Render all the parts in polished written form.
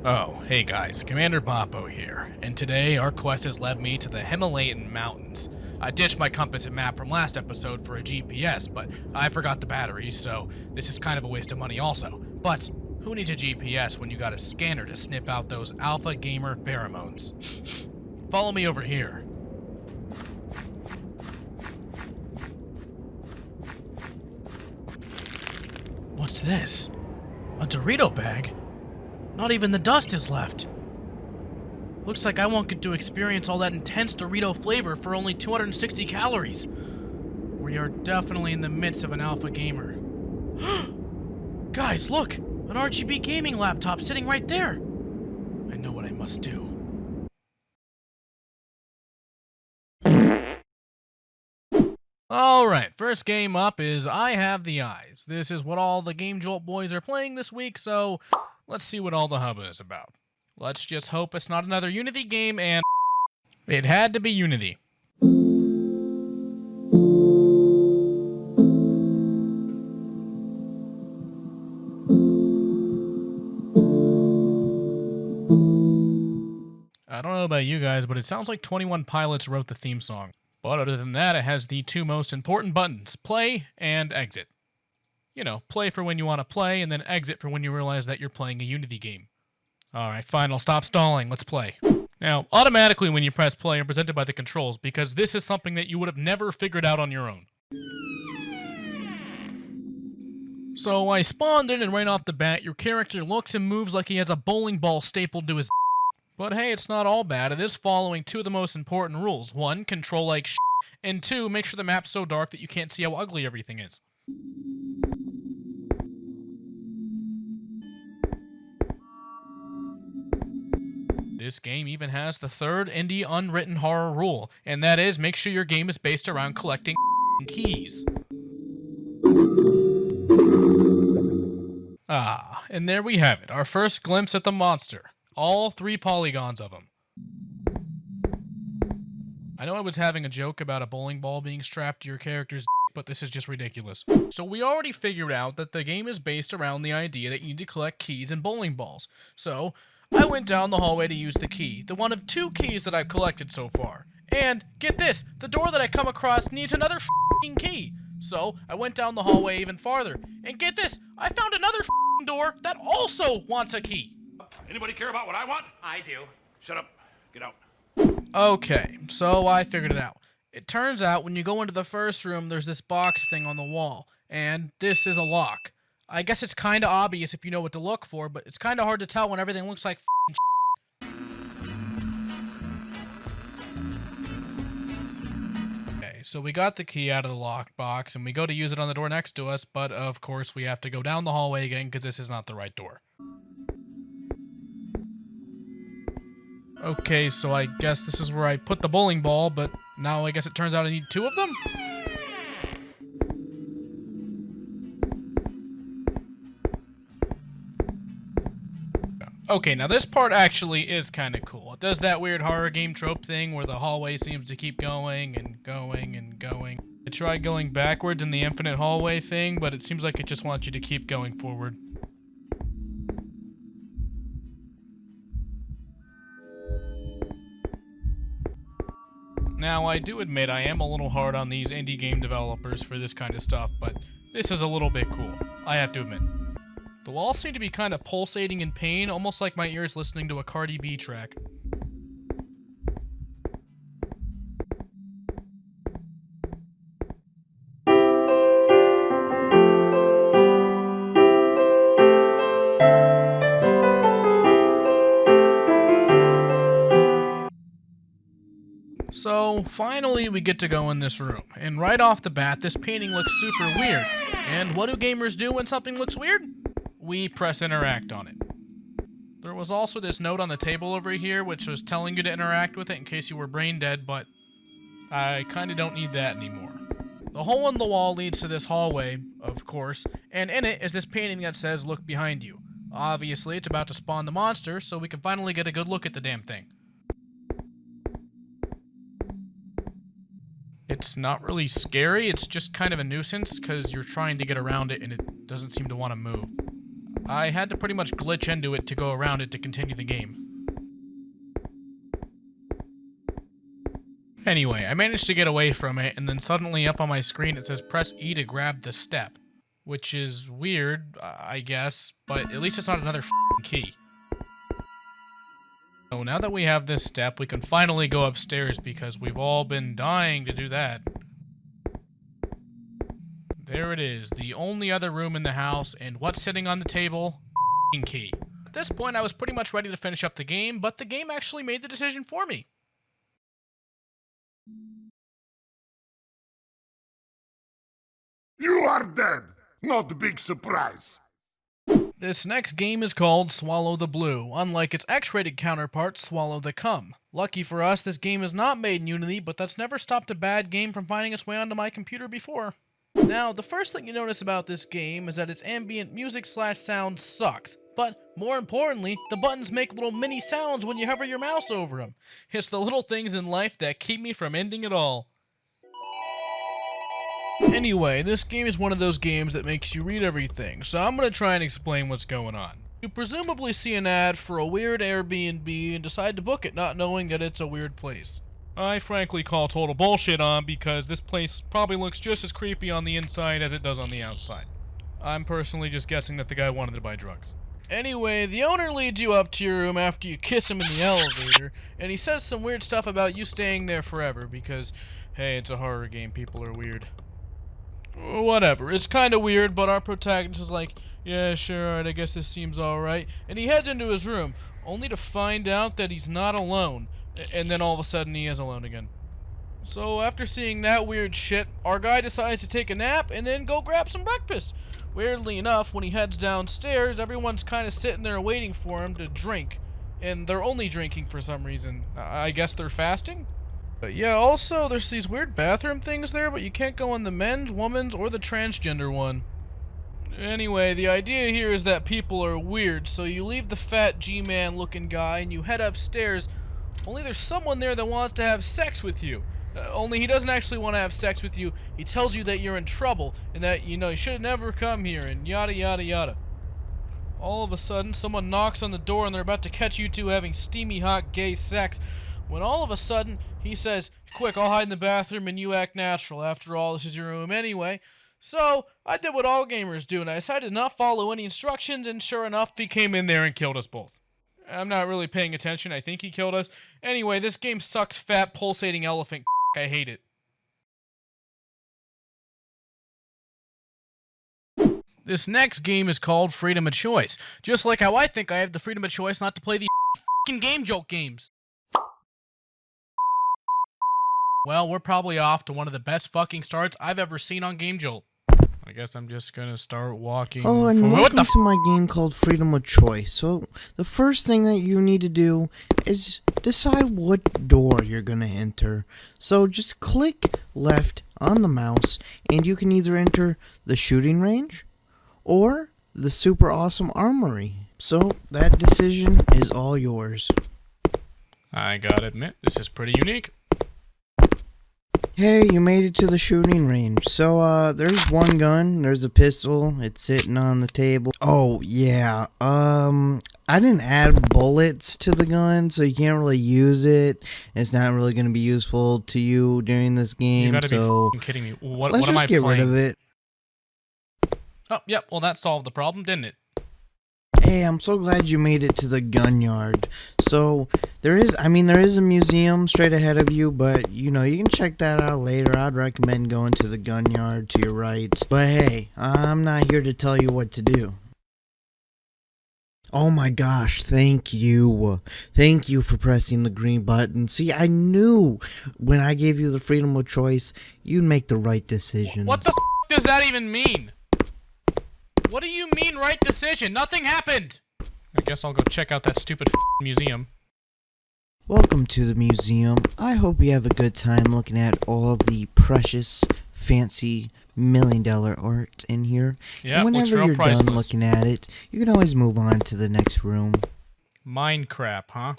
Oh, hey guys, Commander Boppo here, and today our quest has led me to the Himalayan mountains. I ditched my compass and map from last episode for a GPS, but I forgot the batteries, so this is kind of a waste of money also. But who needs a GPS when you got a scanner to sniff out those alpha gamer pheromones? Follow me over here. What's this? A Dorito bag? Not even the dust is left. Looks like I won't get to experience all that intense Dorito flavor for only 260 calories. We are definitely in the midst of an alpha gamer. Guys, look! An RGB gaming laptop sitting right there! I know what I must do. Alright, first game up is I Have the Eyes. This is what all the Game Jolt boys are playing this week, so let's see what all the hubbub is about. Let's just hope it's not another Unity game, and it had to be Unity. I don't know about you guys, but it sounds like 21 Pilots wrote the theme song. But other than that, it has the two most important buttons, play and exit. You know, play for when you want to play, and then exit for when you realize that you're playing a Unity game. Alright, fine, I'll stop stalling, let's play. Now, automatically when you press play, you're presented by the controls, because this is something that you would have never figured out on your own. So I spawned in, and right off the bat, your character looks and moves like he has a bowling ball stapled to his But hey, it's not all bad. It is following two of the most important rules. One, control like shit, and two, make sure the map's so dark that you can't see how ugly everything is. This game even has the third indie unwritten horror rule, and that is make sure your game is based around collecting keys. Ah, and there we have it, our first glimpse at the monster. All 3 polygons of them. I know I was having a joke about a bowling ball being strapped to your character's but this is just ridiculous. So we already figured out that the game is based around the idea that you need to collect keys and bowling balls. So I went down the hallway to use the key, the one of 2 keys that I've collected so far. And get this, the door that I come across needs another f***ing key. So I went down the hallway even farther, and get this, I found another f***ing door that also wants a key. Anybody care about what I want? I do. Shut up. Get out. Okay, so I figured it out. It turns out when you go into the first room, there's this box thing on the wall, and this is a lock. I guess it's kind of obvious if you know what to look for, but it's kind of hard to tell when everything looks like f***ing Okay, so we got the key out of the lockbox, and we go to use it on the door next to us, but of course we have to go down the hallway again because this is not the right door. Okay, so I guess this is where I put the bowling ball, but now I guess it turns out I need 2 of them? Okay, now this part actually is kind of cool. It does that weird horror game trope thing where the hallway seems to keep going and going and going. I tried going backwards in the infinite hallway thing, but it seems like it just wants you to keep going forward. Now, I do admit I am a little hard on these indie game developers for this kind of stuff, but this is a little bit cool, I have to admit. The walls seem to be kind of pulsating in pain, almost like my ears listening to a Cardi B track. So, finally we get to go in this room, and right off the bat, this painting looks super weird. And what do gamers do when something looks weird? We press interact on it. There was also this note on the table over here, which was telling you to interact with it in case you were brain dead, but I kinda don't need that anymore. The hole in the wall leads to this hallway, of course, and in it is this painting that says, "Look behind you." Obviously, it's about to spawn the monster, so we can finally get a good look at the damn thing. It's not really scary, it's just kind of a nuisance because you're trying to get around it and it doesn't seem to want to move. I had to pretty much glitch into it to go around it to continue the game. Anyway, I managed to get away from it, and then suddenly up on my screen it says press E to grab the step. Which is weird, I guess, but at least it's not another f***ing key. So now that we have this step, we can finally go upstairs because we've all been dying to do that. There it is, the only other room in the house, and what's sitting on the table? F***ing key. At this point, I was pretty much ready to finish up the game, but the game actually made the decision for me. You are dead! Not a big surprise. This next game is called Swallow the Blue, unlike its X-rated counterpart, Swallow the Cum. Lucky for us, this game is not made in Unity, but that's never stopped a bad game from finding its way onto my computer before. Now, the first thing you notice about this game is that its ambient music/sound sucks. But, more importantly, the buttons make little mini sounds when you hover your mouse over them. It's the little things in life that keep me from ending it all. Anyway, this game is one of those games that makes you read everything, so I'm gonna try and explain what's going on. You presumably see an ad for a weird Airbnb and decide to book it, not knowing that it's a weird place. I frankly call total bullshit on because this place probably looks just as creepy on the inside as it does on the outside. I'm personally just guessing that the guy wanted to buy drugs. Anyway, the owner leads you up to your room after you kiss him in the elevator, and he says some weird stuff about you staying there forever because, hey, it's a horror game, people are weird. Whatever, it's kinda weird, but our protagonist is like, yeah, sure, alright, I guess this seems alright. And he heads into his room, only to find out that he's not alone. And then all of a sudden he is alone again. So after seeing that weird shit, our guy decides to take a nap and then go grab some breakfast. Weirdly enough, when he heads downstairs, everyone's kinda sitting there waiting for him to drink. And they're only drinking for some reason. I guess they're fasting? Yeah, also, there's these weird bathroom things there, but you can't go in the men's, women's, or the transgender one. Anyway, the idea here is that people are weird, so you leave the fat G-man looking guy and you head upstairs, only there's someone there that wants to have sex with you. Only he doesn't actually want to have sex with you, he tells you that you're in trouble, and that, you know, you should have never come here, and yada yada yada. All of a sudden, someone knocks on the door and they're about to catch you two having steamy hot gay sex, when all of a sudden, he says, quick, I'll hide in the bathroom and you act natural. After all, this is your room anyway. So, I did what all gamers do, and I decided to not follow any instructions, and sure enough, he came in there and killed us both. I'm not really paying attention, I think he killed us. Anyway, this game sucks fat, pulsating elephant I hate it. This next game is called Freedom of Choice, just like how I think I have the freedom of choice not to play the f***ing Game Jolt games. Well, we're probably off to one of the best fucking starts I've ever seen on Game Jolt. I guess I'm just gonna start walking. Oh, and welcome to my game called Freedom of Choice. So, the first thing that you need to do is decide what door you're gonna enter. So, just click left on the mouse, and you can either enter the shooting range or the super awesome armory. So, that decision is all yours. I gotta admit, this is pretty unique. Hey, you made it to the shooting range. So, there's one gun, there's a pistol, it's sitting on the table. Oh, yeah, I didn't add bullets to the gun, so you can't really use it. It's not really going to be useful to you during this game, you gotta so... be kidding me. What let's am I just get rid of it. Oh, yep, well that solved the problem, didn't it? Hey, I'm so glad you made it to the gun yard. So, there is a museum straight ahead of you, but, you know, you can check that out later. I'd recommend going to the gun yard to your right. But hey, I'm not here to tell you what to do. Oh my gosh, thank you. Thank you for pressing the green button. See, I knew when I gave you the freedom of choice, you'd make the right decisions. What the f*** does that even mean? What do you mean, right decision? Nothing happened! I guess I'll go check out that stupid museum. Welcome to the museum. I hope you have a good time looking at all the precious, fancy, $1,000,000 art in here. Yeah, and looks whenever real you're priceless. done looking at it, you can always move on to the next room. Minecraft, huh?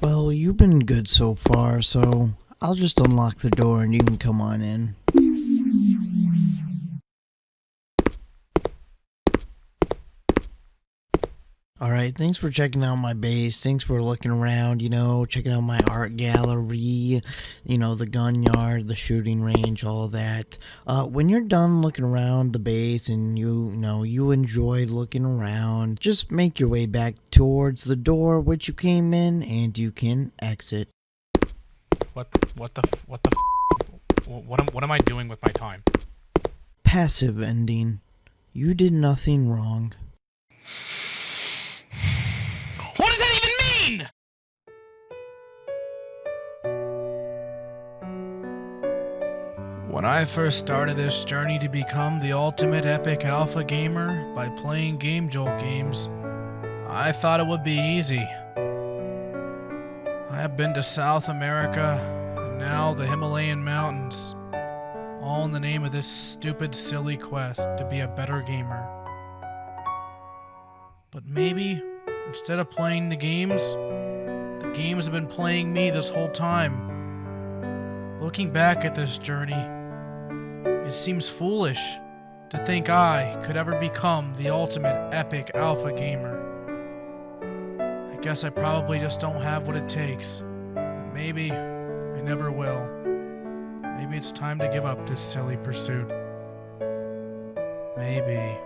Well, you've been good so far, so I'll just unlock the door and you can come on in. Alright, thanks for checking out my base. Thanks for looking around, checking out my art gallery, the gun yard, the shooting range, all that. When you're done looking around the base and you enjoyed looking around, just make your way back towards the door which you came in and you can exit. What am I doing with my time? Passive ending. You did nothing wrong. What does that even mean? When I first started this journey to become the ultimate epic alpha gamer by playing Game Jolt games, I thought it would be easy. I have been to South America, and now the Himalayan mountains, all in the name of this stupid, silly quest to be a better gamer. But maybe, instead of playing the games have been playing me this whole time. Looking back at this journey, it seems foolish to think I could ever become the ultimate epic alpha gamer. I guess I probably just don't have what it takes. And maybe I never will. Maybe it's time to give up this silly pursuit. Maybe.